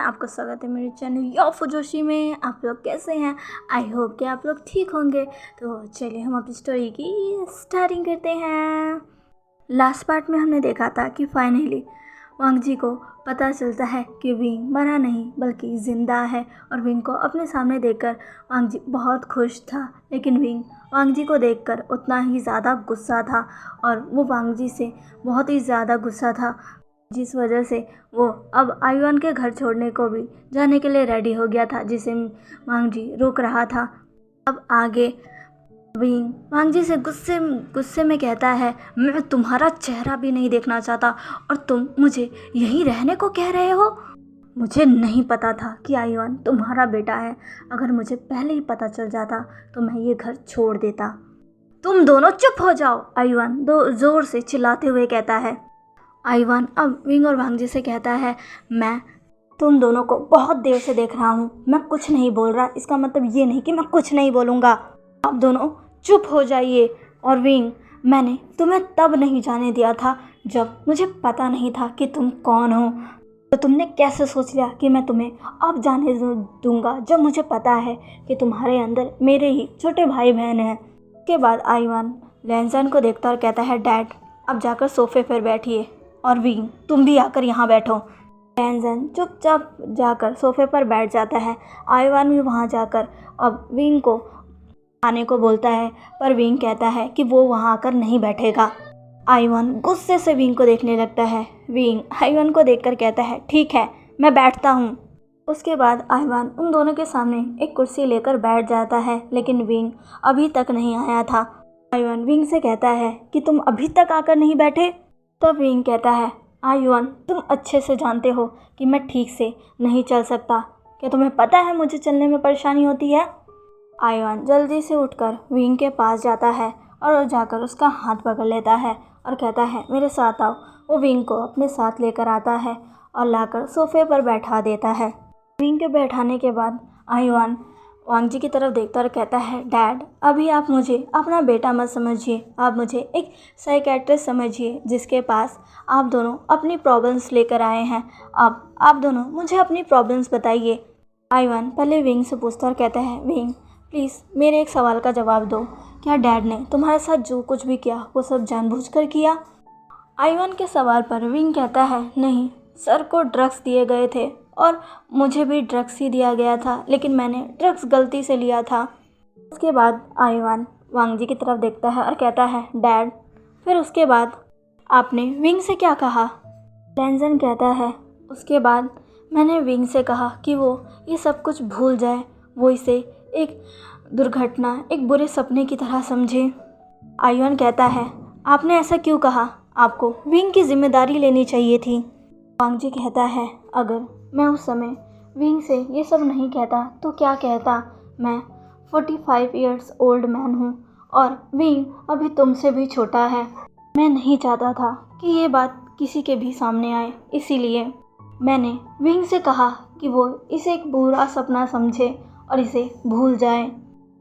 आपका स्वागत है मेरे चैनल यो फुजोशी में। आप लोग कैसे हैं? आई होप कि आप लोग ठीक होंगे। तो चलिए हम अपनी स्टोरी की स्टार्टिंग करते हैं। लास्ट पार्ट में हमने देखा था कि फाइनली वांग जी को पता चलता है कि विंग मरा नहीं बल्कि ज़िंदा है, और विंग को अपने सामने देखकर वांग जी बहुत खुश था। लेकिन विंग वांग जी को देखकर उतना ही ज़्यादा गुस्सा था, और वो वांग जी से बहुत ही ज़्यादा गुस्सा था, जिस वजह से वो अब आयुआन के घर छोड़ने को भी जाने के लिए रेडी हो गया था, जिसे वांग जी रोक रहा था। अब आगे विंग वांग जी से गुस्से में कहता है, मैं तुम्हारा चेहरा भी नहीं देखना चाहता और तुम मुझे यहीं रहने को कह रहे हो। मुझे नहीं पता था कि आयुआन तुम्हारा बेटा है। अगर मुझे पहले ही पता चल जाता तो मैं ये घर छोड़ देता। तुम दोनों चुप हो जाओ, आयुआन जोर से चिल्लाते हुए कहता है। आयुआन अब विंग और वांग जी से कहता है, मैं तुम दोनों को बहुत देर से देख रहा हूँ, मैं कुछ नहीं बोल रहा। इसका मतलब ये नहीं कि मैं कुछ नहीं बोलूँगा। आप दोनों चुप हो जाइए। और विंग, मैंने तुम्हें तब नहीं जाने दिया था जब मुझे पता नहीं था कि तुम कौन हो। तो तुमने कैसे सोच लिया कि मैं तुम्हें अब जाने दूंगा जब मुझे पता है कि तुम्हारे अंदर मेरे ही छोटे भाई बहन हैं। उसके बाद आयुआन लैंसन को देखता और कहता है, डैड अब जाकर सोफे पर बैठिए, और विंग तुम भी आकर यहाँ बैठो। लैंसन चुपचाप जाकर सोफे पर बैठ जाता है। आयुआन भी वहाँ जाकर अब विंग को आने को बोलता है, पर विंग कहता है कि वो वहाँ आकर नहीं बैठेगा। आयुआन गुस्से से विंग को देखने लगता है। विंग आयुआन को देखकर कहता है, ठीक है मैं बैठता हूँ। उसके बाद आयुआन उन दोनों के सामने एक कुर्सी लेकर बैठ जाता है, लेकिन विंग अभी तक नहीं आया था। आयुआन विंग से कहता है कि तुम अभी तक आकर नहीं बैठे। तो विंग कहता है, आयुआन तुम अच्छे से जानते हो कि मैं ठीक से नहीं चल सकता। क्या तुम्हें पता है मुझे चलने में परेशानी होती है? आयुआन जल्दी से उठकर विंग के पास जाता है और जाकर उसका हाथ पकड़ लेता है और कहता है, मेरे साथ आओ। वो विंग को अपने साथ लेकर आता है और लाकर सोफे पर बैठा देता है। विंग के बैठाने के बाद आयुआन वांग जी की तरफ देखता और कहता है, डैड अभी आप मुझे अपना बेटा मत समझिए, आप मुझे एक साइकेट्रिस्ट समझिए जिसके पास आप दोनों अपनी प्रॉब्लम्स लेकर आए हैं। अब आप दोनों मुझे अपनी प्रॉब्लम्स बताइए। आयुआन पहले विंग से पूछता और कहता है, विंग प्लीज़ मेरे एक सवाल का जवाब दो, क्या डैड ने तुम्हारे साथ जो कुछ भी किया वो सब जानबूझकर किया? आयुआन के सवाल पर विंग कहता है, नहीं, सर को ड्रग्स दिए गए थे और मुझे भी ड्रग्स ही दिया गया था, लेकिन मैंने ड्रग्स गलती से लिया था। उसके बाद आयुआन वांग जी की तरफ देखता है और कहता है, डैड फिर उसके बाद आपने विंग से क्या कहा? लैंसन कहता है, उसके बाद मैंने विंग से कहा कि वो ये सब कुछ भूल जाए, वो इसे एक दुर्घटना, एक बुरे सपने की तरह समझे। आयुआन कहता है, आपने ऐसा क्यों कहा? आपको विंग की जिम्मेदारी लेनी चाहिए थी। वांग जी कहता है, अगर मैं उस समय विंग से ये सब नहीं कहता तो क्या कहता? मैं 45 इयर्स ओल्ड मैन हूँ और विंग अभी तुमसे भी छोटा है। मैं नहीं चाहता था कि ये बात किसी के भी सामने आए, इसीलिए मैंने विंग से कहा कि वो इसे एक बुरा सपना समझे और इसे भूल जाए,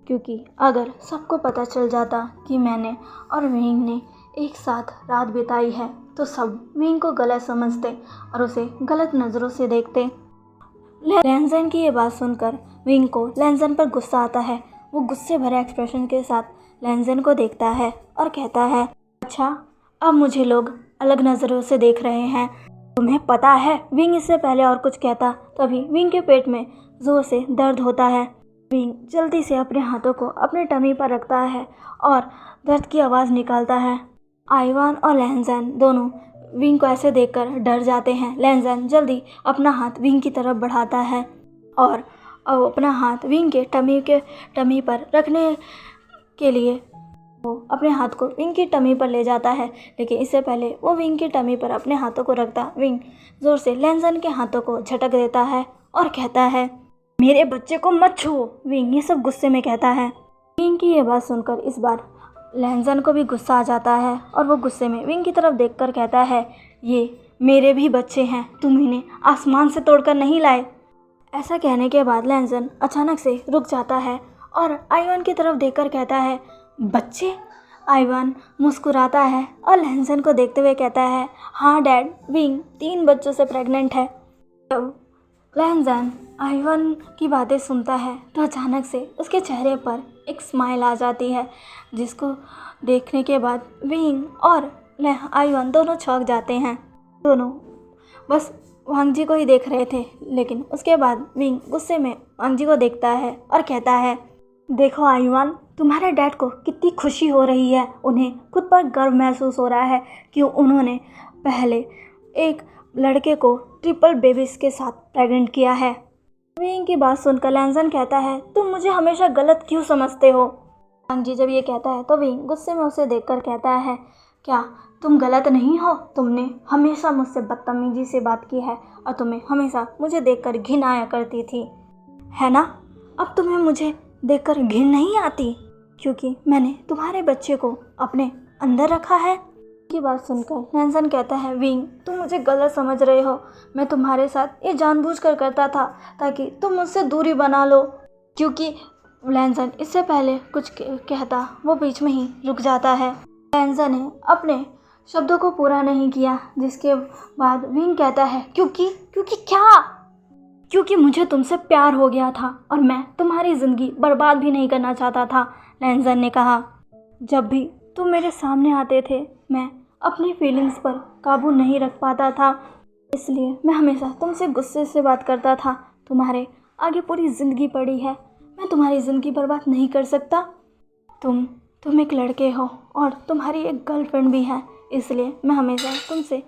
क्योंकि अगर सबको पता चल जाता कि मैंने और विंग ने एक साथ रात बिताई है तो सब विंग को गलत समझते और उसे गलत नज़रों से देखते। लैंसन की ये बात सुनकर विंग को लैंसन पर गुस्सा आता है। वो गुस्से भरे एक्सप्रेशन के साथ लैंसन को देखता है और कहता है, अच्छा अब मुझे लोग अलग नज़रों से देख रहे हैं। तुम्हें पता है? विंग इससे पहले और कुछ कहता तभी विंग के पेट में जोर से दर्द होता है। विंग जल्दी से अपने हाथों को अपने टमी पर रखता है और दर्द की आवाज़ निकालता है। आयुआन और लैंसन दोनों विंग को ऐसे देखकर डर जाते हैं। लैंसन जल्दी अपना हाथ विंग की तरफ बढ़ाता है और अपना हाथ विंग के टमी पर रखने के लिए वो अपने हाथ को विंग की टमी पर ले जाता है, लेकिन इससे पहले वो विंग की टमी पर अपने हाथों को रखता विंग जोर से लैंसन के हाथों को झटक देता है और कहता है, मेरे बच्चे को मत छुओ। विंग ये सब गुस्से में कहता है। विंग की ये बात सुनकर इस बार लैंसन को भी गुस्सा आ जाता है और वो गुस्से में विंग की तरफ देखकर कहता है, ये मेरे भी बच्चे हैं, तुम इन्हें आसमान से तोड़कर नहीं लाए। ऐसा कहने के बाद लैंसन अचानक से रुक जाता है और आयुआन की तरफ देखकर कहता है, बच्चे? आयुआन मुस्कुराता है और लैंसन को देखते हुए कहता है, हाँ डैड, विंग 3 बच्चों से प्रेग्नेंट है। लहनजन आईवन की बातें सुनता है तो अचानक से उसके चेहरे पर एक स्माइल आ जाती है, जिसको देखने के बाद विंग और आईवन दोनों चौंक जाते हैं। दोनों बस वांग जी को ही देख रहे थे, लेकिन उसके बाद विंग गुस्से में वांग जी को देखता है और कहता है, देखो आईवन, तुम्हारे डैड को कितनी खुशी हो रही है। उन्हें खुद पर गर्व महसूस हो रहा है कि उन्होंने पहले एक लड़के को ट्रिपल बेबीज के साथ प्रेग्नेंट किया है। विंग की बात सुनकर लहनजन कहता है, तुम मुझे हमेशा गलत क्यों समझते हो। वांग जी जब ये कहता है तो विंग गुस्से में उसे देखकर कहता है, क्या तुम गलत नहीं हो? तुमने हमेशा मुझसे बदतमीजी से बात की है और तुम्हें हमेशा मुझे देखकर घिन आया करती थी, है ना? अब तुम्हें मुझे देखकर घिन नहीं आती क्योंकि मैंने तुम्हारे बच्चे को अपने अंदर रखा है। की बात सुनकर लहनजन कहता है, विंग तुम मुझे गलत समझ रहे हो। मैं तुम्हारे साथ ये जानबूझकर करता था ताकि तुम मुझसे दूरी बना लो। क्योंकि लहनजन इससे पहले कुछ कहता वो बीच में ही रुक जाता है। लहनजन ने अपने शब्दों को पूरा नहीं किया, जिसके बाद विंग कहता है, क्योंकि क्या? क्योंकि मुझे तुमसे प्यार हो गया था और मैं तुम्हारी ज़िंदगी बर्बाद भी नहीं करना चाहता था। लहनजन ने कहा, जब भी तुम मेरे सामने आते थे मैं अपनी फीलिंग्स पर काबू नहीं रख पाता था, इसलिए मैं हमेशा तुमसे गुस्से से बात करता था। तुम्हारे आगे पूरी ज़िंदगी पड़ी है, मैं तुम्हारी ज़िंदगी बर्बाद नहीं कर सकता। तुम एक लड़के हो और तुम्हारी एक गर्लफ्रेंड भी है, इसलिए मैं हमेशा तुमसे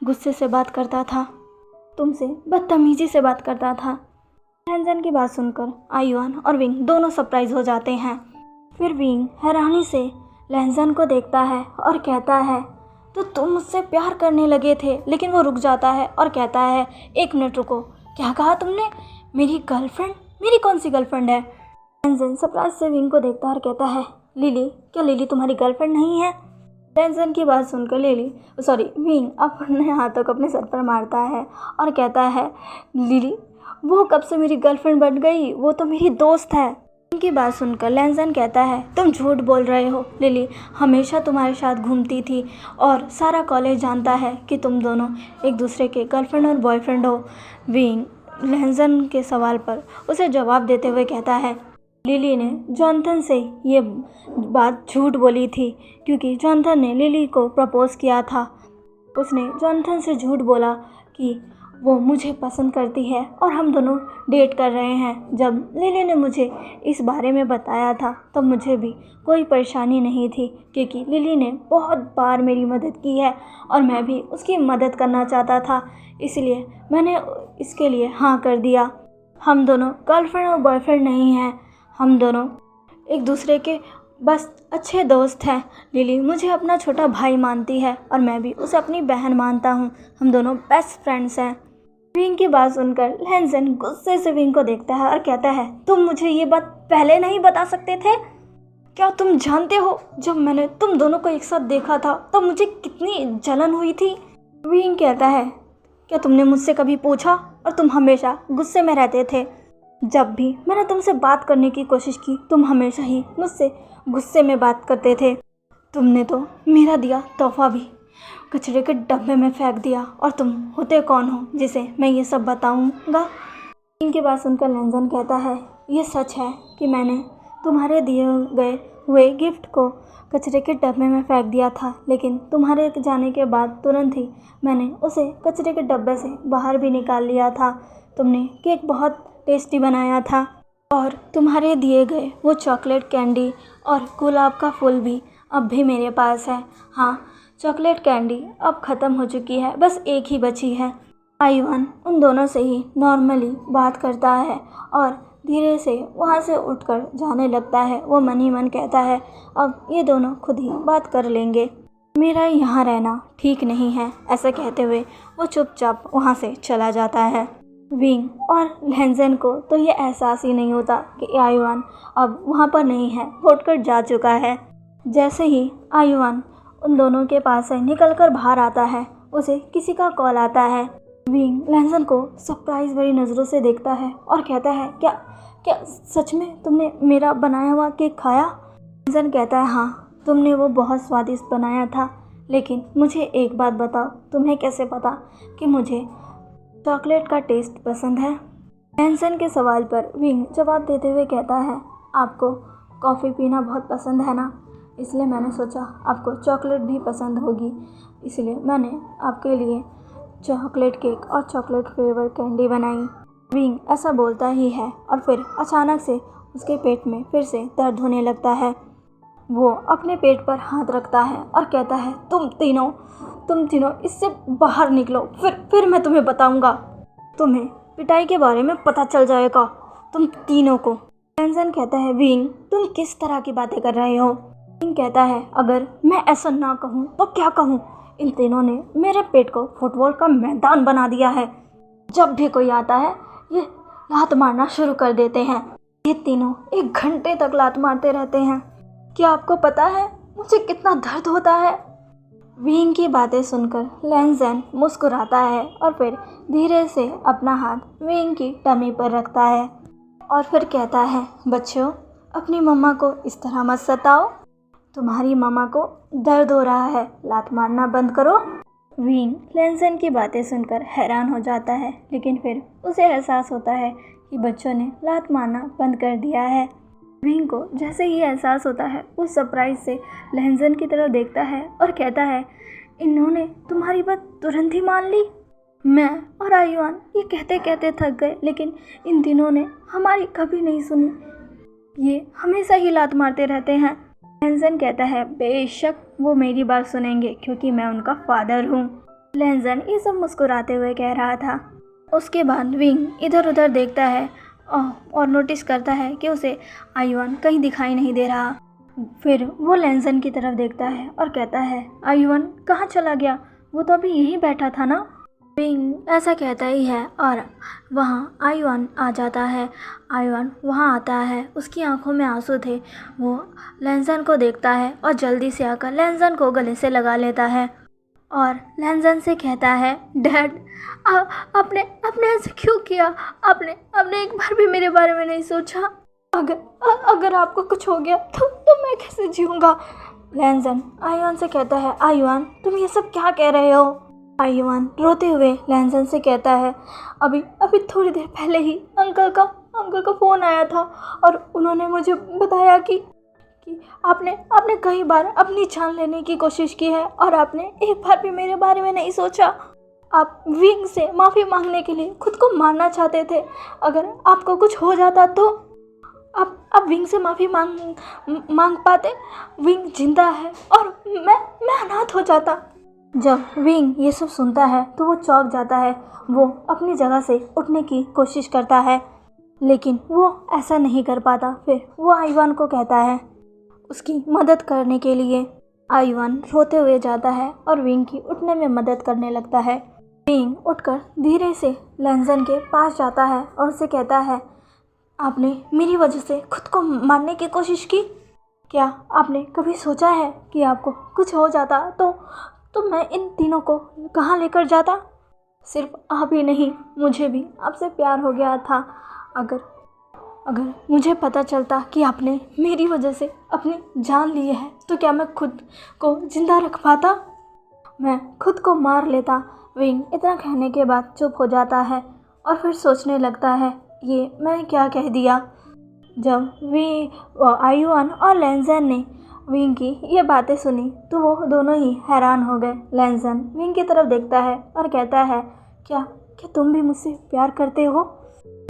गुस्से से बात करता था, तुमसे बदतमीजी से बात करता था। लहनजन की बात सुनकर आईवन और विंग दोनों सरप्राइज हो जाते हैं। फिर विंग हैरानी से लहनजन को देखता है और कहता है, तो तुम मुझसे प्यार करने लगे थे। लेकिन वो रुक जाता है और कहता है, एक मिनट रुको, क्या कहा तुमने? मेरी गर्लफ्रेंड? मेरी कौन सी गर्लफ्रेंड है? लहनजन सरप्राइज से विंग को देखता है और कहता है, लिली, क्या लिली तुम्हारी गर्लफ्रेंड नहीं है? लहनजन की बात सुनकर विंग अपने हाथों को अपने सर पर मारता है और कहता है, लिली वो कब से मेरी गर्लफ्रेंड बन गई? वो तो मेरी दोस्त है। इनकी बात सुनकर लहनजन कहता है, तुम झूठ बोल रहे हो। लिली हमेशा तुम्हारे साथ घूमती थी और सारा कॉलेज जानता है कि तुम दोनों एक दूसरे के गर्लफ्रेंड और बॉयफ्रेंड हो। विंग लहनजन के सवाल पर उसे जवाब देते हुए कहता है, लिली ने जॉनथन से ये बात झूठ बोली थी क्योंकि जॉनथन ने लिली को प्रपोज किया था। उसने जॉनथन से झूठ बोला कि वो मुझे पसंद करती है और हम दोनों डेट कर रहे हैं। जब लिली ने मुझे इस बारे में बताया था तब मुझे भी कोई परेशानी नहीं थी क्योंकि लिली ने बहुत बार मेरी मदद की है और मैं भी उसकी मदद करना चाहता था, इसलिए मैंने इसके लिए हाँ कर दिया। हम दोनों गर्लफ्रेंड और बॉयफ्रेंड नहीं हैं, हम दोनों एक दूसरे के बस अच्छे दोस्त हैं। लिली मुझे अपना छोटा भाई मानती है और मैं भी उसे अपनी बहन मानता हूँ, हम दोनों बेस्ट फ्रेंड्स हैं। विंग की बात सुनकर लहनजन गुस्से से विंग को देखता है और कहता है, तुम मुझे ये बात पहले नहीं बता सकते थे? क्या तुम जानते हो जब मैंने तुम दोनों को एक साथ देखा था तो मुझे कितनी जलन हुई थी? विंग कहता है, क्या तुमने मुझसे कभी पूछा? और तुम हमेशा गुस्से में रहते थे। जब भी मैंने तुमसे बात करने की कोशिश की तुम हमेशा ही मुझसे गुस्से में बात करते थे। तुमने तो मेरा दिया तोहफा भी कचरे के डब्बे में फेंक दिया और तुम होते कौन हो जिसे मैं ये सब बताऊंगा? इनकी बात सुनकर लहनजन कहता है, ये सच है कि मैंने तुम्हारे दिए गए हुए गिफ्ट को कचरे के डब्बे में फेंक दिया था, लेकिन तुम्हारे जाने के बाद तुरंत ही मैंने उसे कचरे के डब्बे से बाहर भी निकाल लिया था। तुमने केक बहुत टेस्टी बनाया था और तुम्हारे दिए गए वो चॉकलेट कैंडी और गुलाब का फूल भी अब भी मेरे पास है। हाँ, चॉकलेट कैंडी अब ख़त्म हो चुकी है, बस एक ही बची है। आईवन उन दोनों से ही नॉर्मली बात करता है और धीरे से वहाँ से उठकर जाने लगता है। वो मन ही मन कहता है, अब ये दोनों खुद ही बात कर लेंगे, मेरा यहाँ रहना ठीक नहीं है। ऐसा कहते हुए वो चुपचाप वहाँ से चला जाता है। विंग और लहनजन को तो ये एहसास ही नहीं होता कि आईवन अब वहाँ पर नहीं है, उठकर जा चुका है। जैसे ही आईवन उन दोनों के पास से निकलकर बाहर आता है, उसे किसी का कॉल आता है। विंग लहनजन को सरप्राइज भरी नज़रों से देखता है और कहता है, क्या सच में तुमने मेरा बनाया हुआ केक खाया? लहनजन कहता है, हाँ, तुमने वो बहुत स्वादिष्ट बनाया था, लेकिन मुझे एक बात बताओ, तुम्हें कैसे पता कि मुझे चॉकलेट का टेस्ट पसंद है? लैंसन के सवाल पर विंग जवाब देते हुए कहता है, आपको कॉफ़ी पीना बहुत पसंद है ना, इसलिए मैंने सोचा आपको चॉकलेट भी पसंद होगी, इसलिए मैंने आपके लिए चॉकलेट केक और चॉकलेट फ्लेवर कैंडी बनाई। विंग ऐसा बोलता ही है और फिर अचानक से उसके पेट में फिर से दर्द होने लगता है। वो अपने पेट पर हाथ रखता है और कहता है, तुम तीनों इससे बाहर निकलो, फिर मैं तुम्हें बताऊंगा। तुम्हें पिटाई के बारे में पता चल जाएगा, तुम तीनों को। लैंसन कहता है, विंग तुम किस तरह की बातें कर रहे हो? विंग कहता है, अगर मैं ऐसा ना कहूँ तो क्या कहूँ? इन तीनों ने मेरे पेट को फुटबॉल का मैदान बना दिया है। जब भी कोई आता है ये लात मारना शुरू कर देते हैं। ये तीनों 1 घंटे तक लात मारते रहते हैं। क्या आपको पता है मुझे कितना दर्द होता है? विंग की बातें सुनकर लैंसन मुस्कुराता है और फिर धीरे से अपना हाथ विंग की टमी पर रखता है और फिर कहता है, बच्चों अपनी मम्मा को इस तरह मत सताओ, तुम्हारी मम्मा को दर्द हो रहा है, लात मारना बंद करो। विंग लैंसन की बातें सुनकर हैरान हो जाता है, लेकिन फिर उसे एहसास होता है कि बच्चों ने लात मारना बंद कर दिया है। विंग को जैसे ही एहसास होता है वो सरप्राइज से लैंसन की तरफ देखता है और कहता है, इन्होंने तुम्हारी बात तुरंत ही मान ली। मैं और आयुआन ये कहते कहते थक गए, लेकिन इन तीनों ने हमारी कभी नहीं सुनी, ये हमेशा ही लात मारते रहते हैं। लैंसन कहता है, बेशक वो मेरी बात सुनेंगे क्योंकि मैं उनका फादर हूँ। लैंसन ये सब मुस्कुराते हुए कह रहा था। उसके बाद विंग इधर उधर देखता है और नोटिस करता है कि उसे आयुआन कहीं दिखाई नहीं दे रहा। फिर वो लैंसन की तरफ देखता है और कहता है, आयुआन कहाँ चला गया? वो तो अभी यहीं बैठा था ना। विंग ऐसा कहता ही है और वहाँ आयुआन आ जाता है। आयुआन वहाँ आता है, उसकी आंखों में आंसू थे। वो लैंसन को देखता है और जल्दी से आकर लैंसन को गले से लगा लेता है और लैंसन से कहता है, डैड आपने ऐसे क्यों किया? आपने एक बार भी मेरे बारे में नहीं सोचा। अगर आपको कुछ हो गया तो मैं कैसे जीऊँगा? लैंसन आयुआन से कहता है, आयुआन तुम ये सब क्या कह रहे हो? आयुआन रोते हुए लैंसन से कहता है, अभी थोड़ी देर पहले ही अंकल का फ़ोन आया था और उन्होंने मुझे बताया कि आपने कई बार अपनी जान लेने की कोशिश की है और आपने एक बार भी मेरे बारे में नहीं सोचा। आप विंग से माफ़ी मांगने के लिए खुद को मारना चाहते थे। अगर आपको कुछ हो जाता तो आप विंग से माफ़ी मांग पाते। विंग जिंदा है और मैं अनाथ हो जाता। जब विंग ये सब सुनता है तो वो चौंक जाता है। वो अपनी जगह से उठने की कोशिश करता है, लेकिन वो ऐसा नहीं कर पाता। फिर वो आयुआन को कहता है उसकी मदद करने के लिए। आयुआन रोते हुए जाता है और विंग की उठने में मदद करने लगता है। विंग उठकर धीरे से लैंसन के पास जाता है और उसे कहता है, आपने मेरी वजह से खुद को मारने की कोशिश की। क्या आपने कभी सोचा है कि आपको कुछ हो जाता तो मैं इन तीनों को कहाँ लेकर जाता? सिर्फ आप ही नहीं, मुझे भी आपसे प्यार हो गया था। अगर मुझे पता चलता कि आपने मेरी वजह से अपनी जान ली है तो क्या मैं खुद को जिंदा रख पाता? मैं खुद को मार लेता। विंग इतना कहने के बाद चुप हो जाता है और फिर सोचने लगता है, ये मैंने क्या कह दिया। जब आयुआन और लैंसन ने विंग की ये बातें सुनी तो वो दोनों ही हैरान हो गए। लैंसन विंग की तरफ देखता है और कहता है, क्या तुम भी मुझसे प्यार करते हो?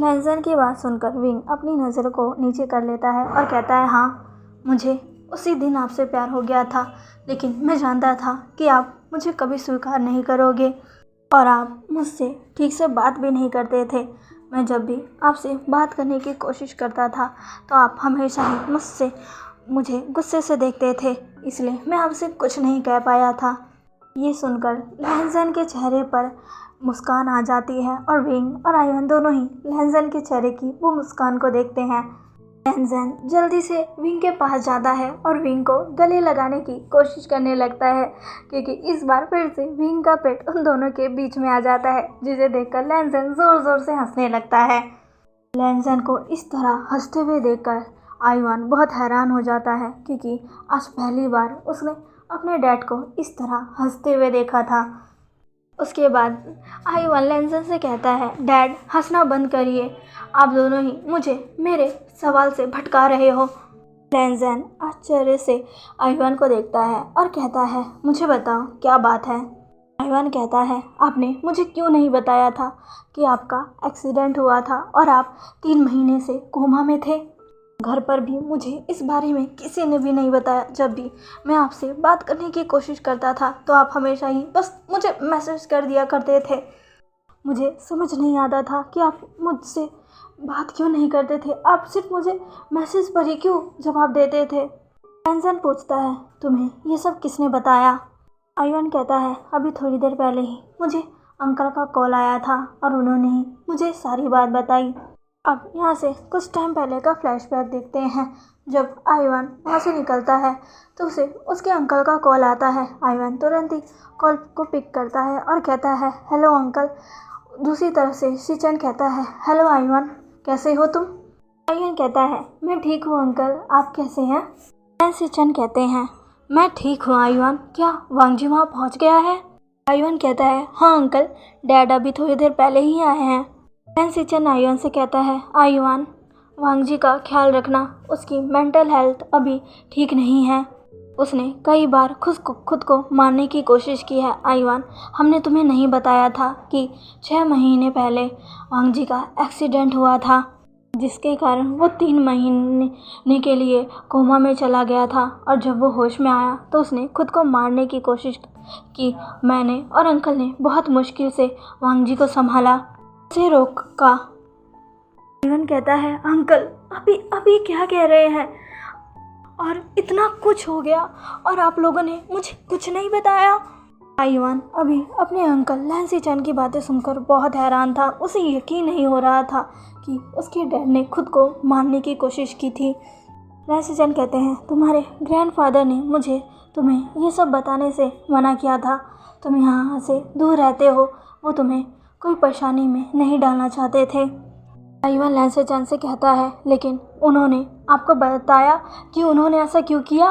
लैंसन की बात सुनकर विंग अपनी नज़र को नीचे कर लेता है और कहता है, हाँ मुझे उसी दिन आपसे प्यार हो गया था, लेकिन मैं जानता था कि आप मुझे कभी स्वीकार नहीं करोगे और आप मुझसे ठीक से बात भी नहीं करते थे। मैं जब भी आपसे बात करने की कोशिश करता था तो आप हमेशा ही मुझे गुस्से से देखते थे, इसलिए मैं आपसे कुछ नहीं कह पाया था। ये सुनकर लैंसन के चेहरे पर मुस्कान आ जाती है और विंग और आयुआन दोनों ही लैंसन के चेहरे की वो मुस्कान को देखते हैं। लैंसन जल्दी से विंग के पास जाता है और विंग को गले लगाने की कोशिश करने लगता है, क्योंकि इस बार फिर से विंग का पेट उन दोनों के बीच में आ जाता है, जिसे देखकर लैंसन ज़ोर ज़ोर से हंसने लगता है। लैंसन को इस तरह हंसते हुए देखकर आयुआन बहुत हैरान हो जाता है, क्योंकि आज पहली बार उसने अपने डैड को इस तरह हंसते हुए देखा था। उसके बाद आईवान लैंसन से कहता है, डैड हंसना बंद करिए, आप दोनों ही मुझे मेरे सवाल से भटका रहे हो। लैंसन आश्चर्य से आईवान को देखता है और कहता है, मुझे बताओ क्या बात है। आईवान कहता है, आपने मुझे क्यों नहीं बताया था कि आपका एक्सीडेंट हुआ था और आप 3 महीने से कोमा में थे। घर पर भी मुझे इस बारे में किसी ने भी नहीं बताया। जब भी मैं आपसे बात करने की कोशिश करता था तो आप हमेशा ही बस मुझे मैसेज कर दिया करते थे। मुझे समझ नहीं आता था कि आप मुझसे बात क्यों नहीं करते थे, आप सिर्फ मुझे मैसेज पर ही क्यों जवाब देते थे। लैंसन पूछता है, तुम्हें ये सब किसने बताया। आईवान कहता है, अभी थोड़ी देर पहले ही मुझे अंकल का कॉल आया था और उन्होंने ही मुझे सारी बात बताई। अब यहाँ से कुछ टाइम पहले का फ्लैशबैक देखते हैं। जब आईवान वहाँ से निकलता है तो उसे उसके अंकल का कॉल आता है। आईवान तुरंत ही कॉल को पिक करता है और कहता है, हेलो अंकल। दूसरी तरफ से शिचन कहता है, हेलो आईवान, कैसे हो तुम। आईवान कहता है, मैं ठीक हूँ अंकल, आप कैसे हैं। शिचन कहते हैं, मैं ठीक हूँ आईवान, क्या वांगजी वहाँ पहुँच गया है। आईवान कहता है, हाँ अंकल, डैड अभी थोड़ी देर पहले ही आए हैं। शिचन आईवान से कहता है, आईवान वांगजी का ख्याल रखना, उसकी मेंटल हेल्थ अभी ठीक नहीं है, उसने कई बार खुद को मारने की कोशिश की है। आईवान, हमने तुम्हें नहीं बताया था कि 6 महीने वांगजी का एक्सीडेंट हुआ था, जिसके कारण वो 3 महीने के लिए कोमा में चला गया था और जब वो होश में आया तो उसने खुद को मारने की कोशिश की। मैंने और अंकल ने बहुत मुश्किल से वांगजी को संभाला, से रोका। आईवान कहता है, अंकल अभी क्या कह रहे हैं, और इतना कुछ हो गया और आप लोगों ने मुझे कुछ नहीं बताया। आईवान अभी अपने अंकल लैंसिचन की बातें सुनकर बहुत हैरान था। उसे यकीन नहीं हो रहा था कि उसके डैड ने खुद को मारने की कोशिश की थी। लैंसिचन कहते हैं, तुम्हारे ग्रैंडफादर ने मुझे तुम्हें ये सब बताने से मना किया था, तुम यहाँ से दूर रहते हो, वो तुम्हें कोई परेशानी में नहीं डालना चाहते थे। आईवान लैंसिचन से कहता है, लेकिन उन्होंने आपको बताया कि उन्होंने ऐसा क्यों किया।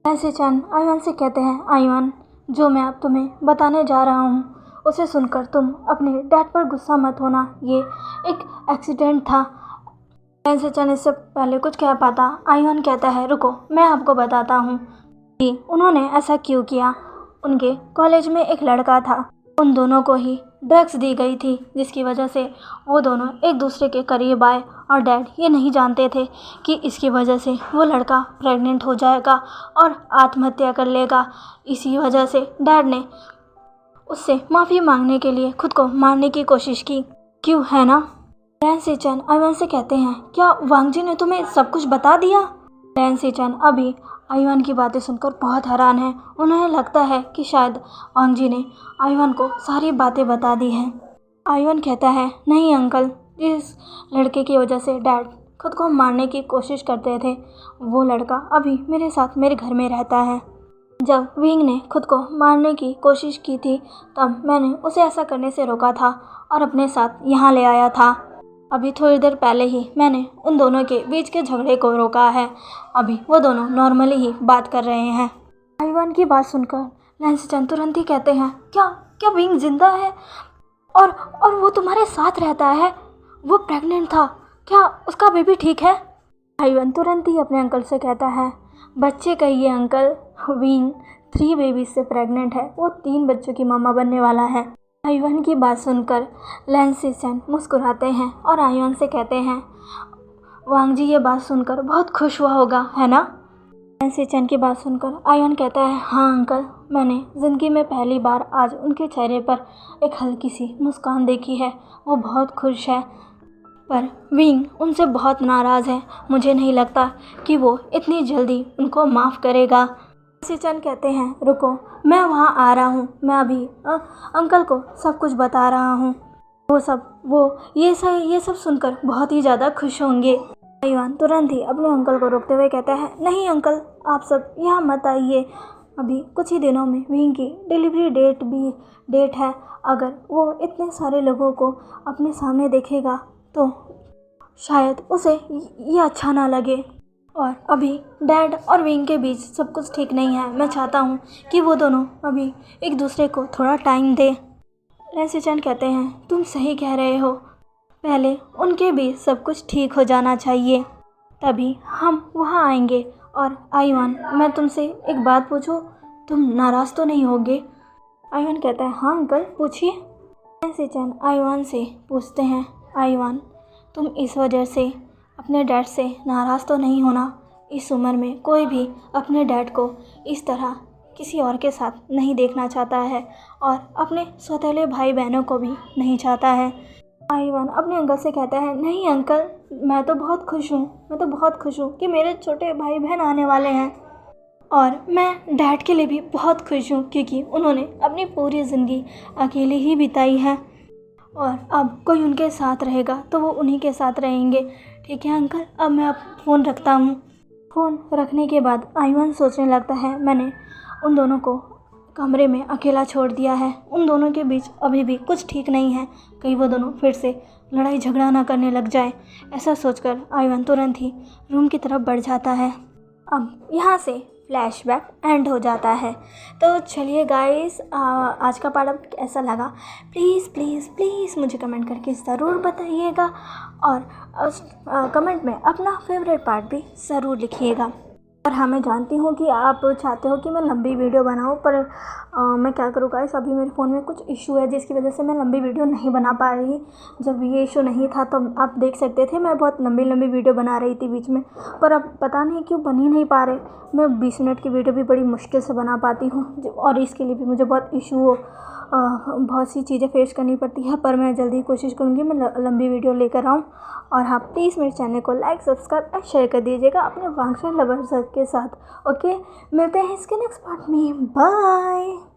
लैंसिचन आईवान से कहते हैं, आईवान जो मैं अब तुम्हें बताने जा रहा हूँ उसे सुनकर तुम अपने डैड पर गुस्सा मत होना, ये एक एक्सीडेंट था। लैंसिचन इससे पहले कुछ कह पाता। आईवान कहता है, रुको मैं आपको बताता हूँ कि उन्होंने ऐसा क्यों किया। उनके कॉलेज में एक लड़का था, उन दोनों को ही ड्रग्स दी गई थी, जिसकी वजह से वो दोनों एक दूसरे के करीब आए और डैड ये नहीं जानते थे कि इसकी वजह से वो लड़का प्रेग्नेंट हो जाएगा और आत्महत्या कर लेगा। इसी वजह से डैड ने उससे माफ़ी मांगने के लिए खुद को मारने की कोशिश की, क्यों है ना। लैंसिचन आईवान से कहते हैं, क्या वांगजी ने तुम्हें सब कुछ बता दिया। लैंसिचन अभी आईवान की बातें सुनकर बहुत हैरान है। उन्हें लगता है कि शायद वांगजी ने आईवान को सारी बातें बता दी हैं। आईवान कहता है, नहीं अंकल, जिस लड़के की वजह से डैड खुद को मारने की कोशिश करते थे वो लड़का अभी मेरे साथ मेरे घर में रहता है। जब विंग ने खुद को मारने की कोशिश की थी तब मैंने उसे ऐसा करने से रोका था और अपने साथ यहाँ ले आया था। अभी थोड़ी देर पहले ही मैंने उन दोनों के बीच के झगड़े को रोका है। अभी वो दोनों नॉर्मली ही बात कर रहे हैं। आईवान की बात सुनकर लैंसिचन तुरंत ही कहते हैं, क्या विंग जिंदा है और वो तुम्हारे साथ रहता है, वो प्रेग्नेंट था, क्या उसका बेबी ठीक है। आईवान तुरंत ही अपने अंकल से कहता है, बच्चे कहिए अंकल, विंग 3 बेबी से प्रेग्नेंट है, वो 3 बच्चों की मामा बनने वाला है। आईवान की बात सुनकर लैंसिचन मुस्कुराते हैं और आईवान से कहते हैं, वांगजी ये बात सुनकर बहुत खुश हुआ होगा, है ना। लैंसिचन की बात सुनकर आईवान कहता है, हाँ अंकल, मैंने ज़िंदगी में पहली बार आज उनके चेहरे पर एक हल्की सी मुस्कान देखी है, वो बहुत खुश है। पर विंग उनसे बहुत नाराज़ है, मुझे नहीं लगता कि वो इतनी जल्दी उनको माफ़ करेगा। लैंसिचन कहते हैं, रुको मैं वहाँ आ रहा हूँ, मैं अभी अंकल को सब कुछ बता रहा हूँ, वो ये सब सुनकर बहुत ही ज़्यादा खुश होंगे। आईवान तुरंत ही अपने अंकल को रोकते हुए कहता है, नहीं अंकल, आप सब यहाँ मत आइए, अभी कुछ ही दिनों में विंग की डिलीवरी डेट है, अगर वो इतने सारे लोगों को अपने सामने देखेगा तो शायद उसे ये अच्छा ना लगे, और अभी डैड और विंग के बीच सब कुछ ठीक नहीं है, मैं चाहता हूँ कि वो दोनों अभी एक दूसरे को थोड़ा टाइम दे। लेसी चैन कहते हैं तुम सही कह रहे हो, पहले उनके भी सब कुछ ठीक हो जाना चाहिए, तभी हम वहाँ आएंगे। और आईवान, मैं तुमसे एक बात पूछूं, तुम नाराज़ तो नहीं होगे? आईवान कहता है हाँ अंकल पूछिए। लेसी चैन आईवान से पूछते हैं, आईवान तुम इस वजह से अपने डैड से नाराज़ तो नहीं होना? इस उम्र में कोई भी अपने डैड को इस तरह किसी और के साथ नहीं देखना चाहता है और अपने सौतेले भाई बहनों को भी नहीं चाहता है। आईवान अपने अंकल से कहता है नहीं अंकल, मैं तो बहुत खुश हूँ कि मेरे छोटे भाई बहन आने वाले हैं, और मैं डैड के लिए भी बहुत खुश हूँ क्योंकि उन्होंने अपनी पूरी ज़िंदगी अकेले ही बिताई है और अब कोई उनके साथ रहेगा तो वो उन्हीं के साथ रहेंगे। ठीक है अंकल, अब मैं फ़ोन रखता हूँ। फ़ोन रखने के बाद आईवान सोचने लगता है मैंने उन दोनों को कमरे में अकेला छोड़ दिया है, उन दोनों के बीच अभी भी कुछ ठीक नहीं है, कहीं वो दोनों फिर से लड़ाई झगड़ा ना करने लग जाए। ऐसा सोचकर आईवान तुरंत ही रूम की तरफ बढ़ जाता है। अब यहाँ से फ्लैशबैक एंड हो जाता है। तो चलिए गाइस, आज का पार्ट आपको कैसा लगा प्लीज़ प्लीज़ प्लीज़ मुझे कमेंट करके ज़रूर बताइएगा, और कमेंट में अपना फेवरेट पार्ट भी ज़रूर लिखिएगा। और हाँ, मैं जानती हूँ कि आप चाहते हो कि मैं लंबी वीडियो बनाऊँ, पर मैं क्या करूँ गाइस, अभी मेरे फ़ोन में कुछ इशू है जिसकी वजह से मैं लंबी वीडियो नहीं बना पा रही। जब ये इशू नहीं था तो आप देख सकते थे मैं बहुत लंबी वीडियो बना रही थी बीच में, पर अब पता नहीं क्यों बन ही नहीं पा रहे। मैं 20 मिनट की वीडियो भी बड़ी मुश्किल से बना पाती हूँ और इसके लिए भी मुझे बहुत इशू बहुत सी चीज़ें फेस करनी पड़ती है, पर मैं जल्दी कोशिश करूँगी मैं लंबी वीडियो लेकर आऊँ। और हाँ, प्लीज़ मेरे चैनल को लाइक, सब्सक्राइब और शेयर कर दीजिएगा अपने वांगशुन लवर्स के साथ। ओके, मिलते हैं इसके नेक्स्ट पार्ट में। बाय।